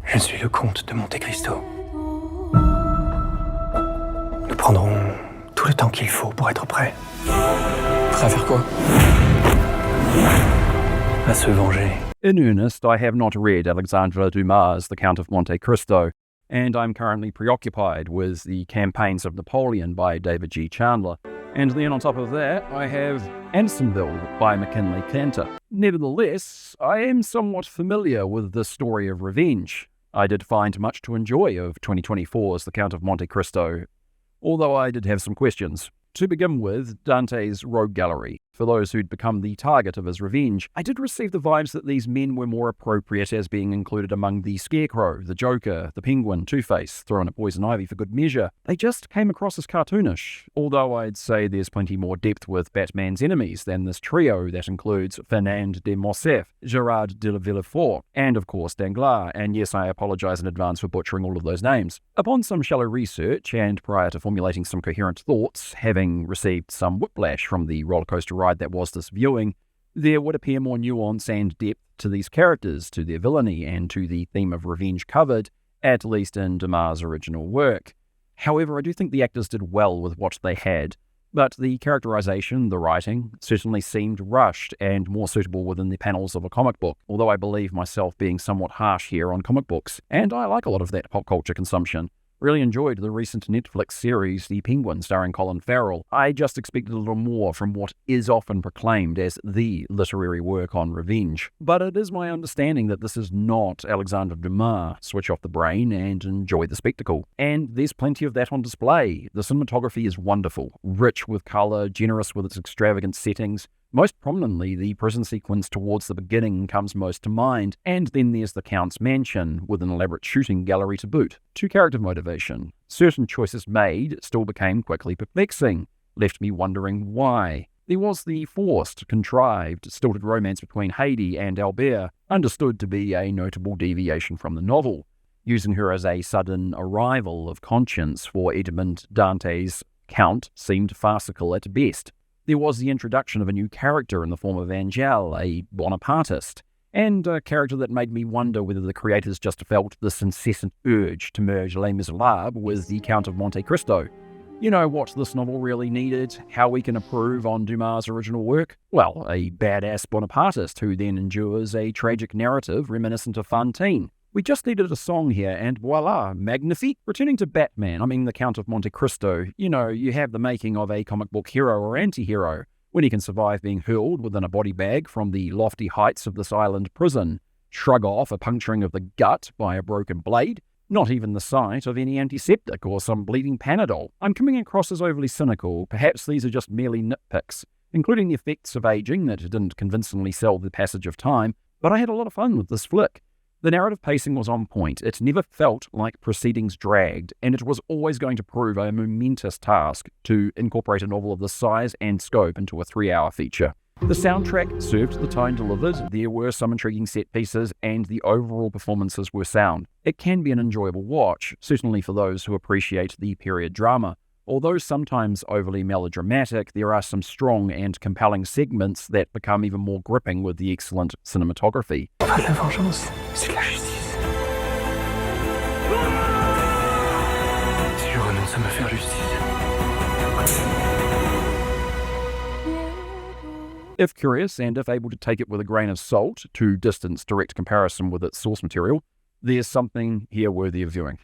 Je suis le Comte de Monte-Cristo. Nous prendrons tout le temps qu'il faut pour être prêts. Prêt à faire quoi? À se venger. In earnest, I have not read Alexandre Dumas' The Count of Monte-Cristo, and I'm currently preoccupied with The Campaigns of Napoleon by David G. Chandler. And then on top of that, I have Andersonville by McKinley Cantor. Nevertheless, I am somewhat familiar with the story of revenge. I did find much to enjoy of 2024's The Count of Monte-Cristo, although I did have some questions. To begin with, Dante's rogue gallery. For those who'd become the target of his revenge, I did receive the vibes that these men were more appropriate as being included among the Scarecrow, the Joker, the Penguin, Two-Face, throw in a Poison Ivy for good measure. They just came across as cartoonish, although I'd say there's plenty more depth with Batman's enemies than this trio that includes Fernand de Morcerf, Gerard de Villefort, and of course Danglars, and yes, I apologise in advance for butchering all of those names. Upon some shallow research, and prior to formulating some coherent thoughts, having received some whiplash from the rollercoaster ride that was this viewing, there would appear more nuance and depth to these characters, to their villainy, and to the theme of revenge covered, at least in Dumas' original work. However, I do think the actors did well with what they had, but the characterization, the writing, certainly seemed rushed and more suitable within the panels of a comic book, although I believe myself being somewhat harsh here on comic books, and I like a lot of that pop culture consumption. Really enjoyed the recent Netflix series The Penguin starring Colin Farrell. I just expected a little more from what is often proclaimed as the literary work on revenge. But it is my understanding that this is not Alexandre Dumas. Switch off the brain and enjoy the spectacle. And there's plenty of that on display. The cinematography is wonderful, rich with colour, generous with its extravagant settings. Most prominently, the prison sequence towards the beginning comes most to mind, and then there's the Count's mansion, with an elaborate shooting gallery to boot. To character motivation, certain choices made still became quickly perplexing, left me wondering why. There was the forced, contrived, stilted romance between Haydée and Albert, understood to be a notable deviation from the novel, using her as a sudden arrival of conscience for Edmond Dante's Count seemed farcical at best. There was the introduction of a new character in the form of Angel, a Bonapartist, and a character that made me wonder whether the creators just felt this incessant urge to merge Les Miserables with The Count of Monte-Cristo. You know what this novel really needed? How we can improve on Dumas' original work? Well, a badass Bonapartist who then endures a tragic narrative reminiscent of Fantine. We just needed a song here, and voila, magnifique. Returning to Batman, the Count of Monte-Cristo, you have the making of a comic book hero or anti-hero, when he can survive being hurled within a body bag from the lofty heights of this island prison, shrug off a puncturing of the gut by a broken blade, not even the sight of any antiseptic or some bleeding Panadol. I'm coming across as overly cynical. Perhaps these are just merely nitpicks, including the effects of aging that didn't convincingly sell the passage of time, but I had a lot of fun with this flick. The narrative pacing was on point. It never felt like proceedings dragged, and it was always going to prove a momentous task to incorporate a novel of this size and scope into a 3-hour feature. The soundtrack served the tone delivered, there were some intriguing set pieces, and the overall performances were sound. It can be an enjoyable watch, certainly for those who appreciate the period drama. Although sometimes overly melodramatic, there are some strong and compelling segments that become even more gripping with the excellent cinematography. Pas de la vengeance, c'est de la justice. Si je renonce à me faire justice. If curious, and if able to take it with a grain of salt to distance direct comparison with its source material, there's something here worthy of viewing.